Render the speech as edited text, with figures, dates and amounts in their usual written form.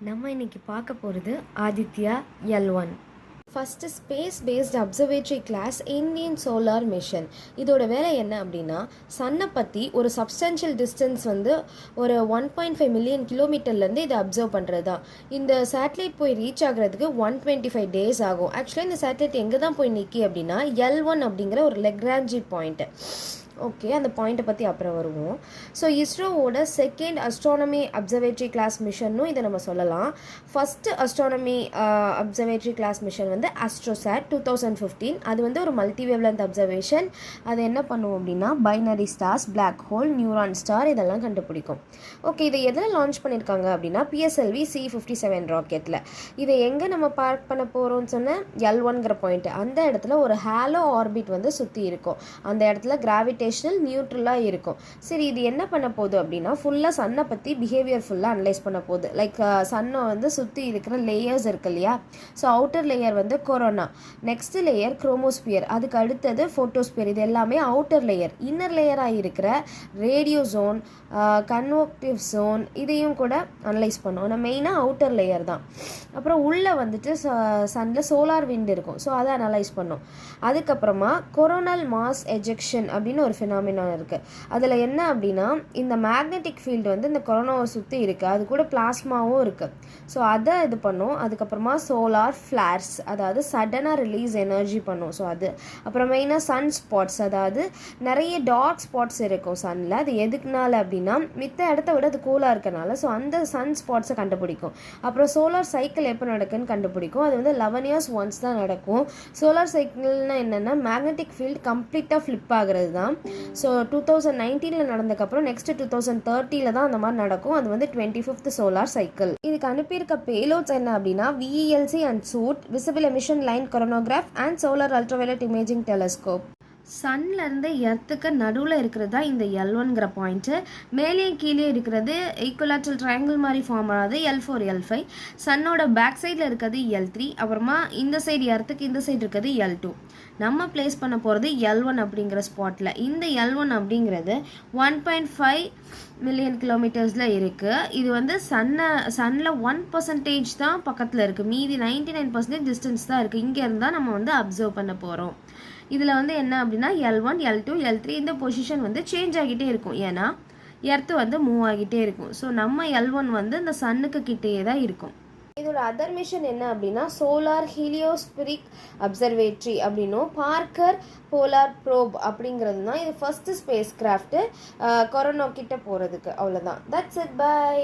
நம்ம இன்னைக்கு பார்க்க போகிறது Aditya L1 first space based observatory class Indian solar mission. இதோட வேலை என்ன அப்படின்னா, சன்னை பற்றி ஒரு சப்ஸ்டான்ஷியல் டிஸ்டன்ஸ் வந்து ஒரு 1.5 மில்லியன் கிலோமீட்டர்லேருந்து இதை அப்சர்வ் பண்ணுறது தான். இந்த சேட்டலைட் போய் ரீச் ஆகிறதுக்கு 125 டேஸ் ஆகும். ஆக்சுவலாக இந்த சேட்டலைட் எங்கே தான் போய் நிற்கி அப்படின்னா L1 அப்படிங்கிற ஒரு லெக்ராஞ்சி பாயிண்ட்டு. ஓகே, அந்த பாயிண்ட்டை பற்றி அப்புறம் வருவோம். ஸோ இஸ்ரோவோட செகண்ட் அஸ்ட்ரானமி அப்சர்வேட்டரி கிளாஸ் மிஷன்னும் இதை நம்ம சொல்லலாம். First astronomy observatory class mission வந்து ஆஸ்ட்ரோசாட் 2015. அது வந்து ஒரு மல்டிவேவ்லென்த் அப்சர்வேஷன். அது என்ன பண்ணுவோம் அப்படின்னா binary stars, black hole, neuron star இதெல்லாம் கண்டுபிடிக்கும். ஓகே, இதை எதில் லான்ச் பண்ணியிருக்காங்க அப்படின்னா PSLV C57 ராக்கெட்டில். இதை எங்கே நம்ம பார்க் பண்ண போகிறோம்னு சொன்ன L1ங்கிற பாயிண்ட்டு, அந்த இடத்துல ஒரு ஹாலோ ஆர்பிட் வந்து சுற்றி இருக்கும். அந்த இடத்துல கிராவிடேஷனல் நியூட்ரலாக இருக்கும். சரி, இது என்ன பண்ண போகுது அப்படின்னா ஃபுல்லாக சன்னை பற்றி பிஹேவியர் ஃபுல்லாக அனலைஸ் பண்ண போகுது. லைக் சன்னை வந்து சுற்றி இருக்கிற லேயர்ஸ் இருக்கு இல்லையா. ஸோ அவுட்டர் லேயர் வந்து கொரோனா, நெக்ஸ்ட் லேயர் குரோமோஸ்பியர், அதுக்கு அடுத்தது ஃபோட்டோஸ்பியர். இது எல்லாமே அவுட்டர் லேயர். இன்னர் லேயராக இருக்கிற ரேடியோ ஜோன், கன்வெக்டிவ் ஜோன் இதையும் கூட அனலைஸ் பண்ணும். ஆனால் மெயினாக அவுட்டர் லேயர் தான். அப்புறம் உள்ளே வந்துட்டு சன்னில் சோலார் விண்ட் இருக்கும். ஸோ அதை அனலைஸ் பண்ணும். அதுக்கப்புறமா கொரோனல் மாஸ் எஜெக்ஷன் அப்படின்னு ஒரு ஃபினாமினான் இருக்குது. அதில் என்ன அப்படின்னா இந்த மேக்னெட்டிக் ஃபீல்டு வந்து இந்த கொரோனாவை சுற்றி இருக்குது, அது கூட பிளாஸ்மாவும் இருக்குது. ஸோ அதை இது பண்ணும். அதுக்கப்புறமா சோலார் ஃப்ளார்ஸ், அதாவது சடனாக ரிலீஸ் எனர்ஜி பண்ணும். ஸோ அது அப்புறம் மெயினாக சன் ஸ்பாட்ஸ், அதாவது நிறைய டார்க் ஸ்பாட்ஸ் இருக்கும் சன்னில். அது எதுக்குனால அப்படின்னா மித்த இடத்த விட அது கூலாக இருக்கனால. ஸோ அந்த சன் ஸ்பாட்ஸை கண்டுபிடிக்கும். அப்புறம் சோலார் சைக்கிள் எப்போ நடக்குன்னு கண்டுபிடிக்கும். அது வந்து 11 இயர்ஸ் ஒன்ஸ் தான் நடக்கும். சோலார் சைக்கிள்னா என்னென்னா மேக்னெட்டிக் ஃபீல்டு கம்ப்ளீட்டாக ஃப்ளிப் ஆகிறது தான். ஸோ 2019 நடந்ததுக்கப்புறம் நெக்ஸ்ட் 2030 தான் அந்த மாதிரி நடக்கும். அது வந்து 25th சோலார் சைக்கிள். இதுக்கு அனுப்பியிருக்க பேலோட்ஸ் என்ன அப்படின்னா VELC and SUIT, visible emission line coronagraph and solar ultraviolet imaging telescope. சன்லேருந்து எர்த்துக்கு நடுவில் இருக்கிறது தான் இந்த L1ங்கிற பாயிண்ட்டு. மேலே கீழே இருக்கிறது ஈக்குவலாட்ரல் ட்ரையாங்கிள் மாதிரி ஃபார்ம் ஆகாது L4 L5. சன்னோட பேக் சைடில் இருக்கிறது L3. அப்புறமா இந்த சைடு எர்த்துக்கு இந்த சைடு இருக்கிறது L2. நம்ம பிளேஸ் பண்ண போகிறது L1 அப்படிங்கிற ஸ்பாட்டில். இந்த L1 அப்படிங்கிறது 1.5 மில்லியன் கிலோமீட்டர்ஸில் இருக்குது. இது வந்து சன்னில் 1% தான் பக்கத்தில் இருக்குது. மீதி 99% டிஸ்டன்ஸ் தான் இருக்குது. இங்கே இருந்தால் நம்ம வந்து அப்சர்வ் பண்ண போகிறோம். இதில் வந்து என்ன அப்படின்னா L1, L2, L3 இந்த பொசிஷன் வந்து சேஞ்ச் ஆகிட்டே இருக்கும். ஏன்னா எர்த்து வந்து மூவ் ஆகிட்டே இருக்கும். ஸோ நம்ம L1 வந்து இந்த சன்னுக்கு கிட்டேயே தான் இருக்கும். இதோட அதர் மிஷன் என்ன அப்படின்னா சோலார் ஹீலியோஸ்பிரிக் அப்சர்வேட்டரி அப்படின்னும் பார்க்கர் போலார் ப்ரோப் அப்படிங்கிறது தான். இது ஃபர்ஸ்ட் ஸ்பேஸ் கிராஃப்ட் கொரோனா கிட்ட போகிறதுக்கு. அவ்வளோதான். That's it. பை.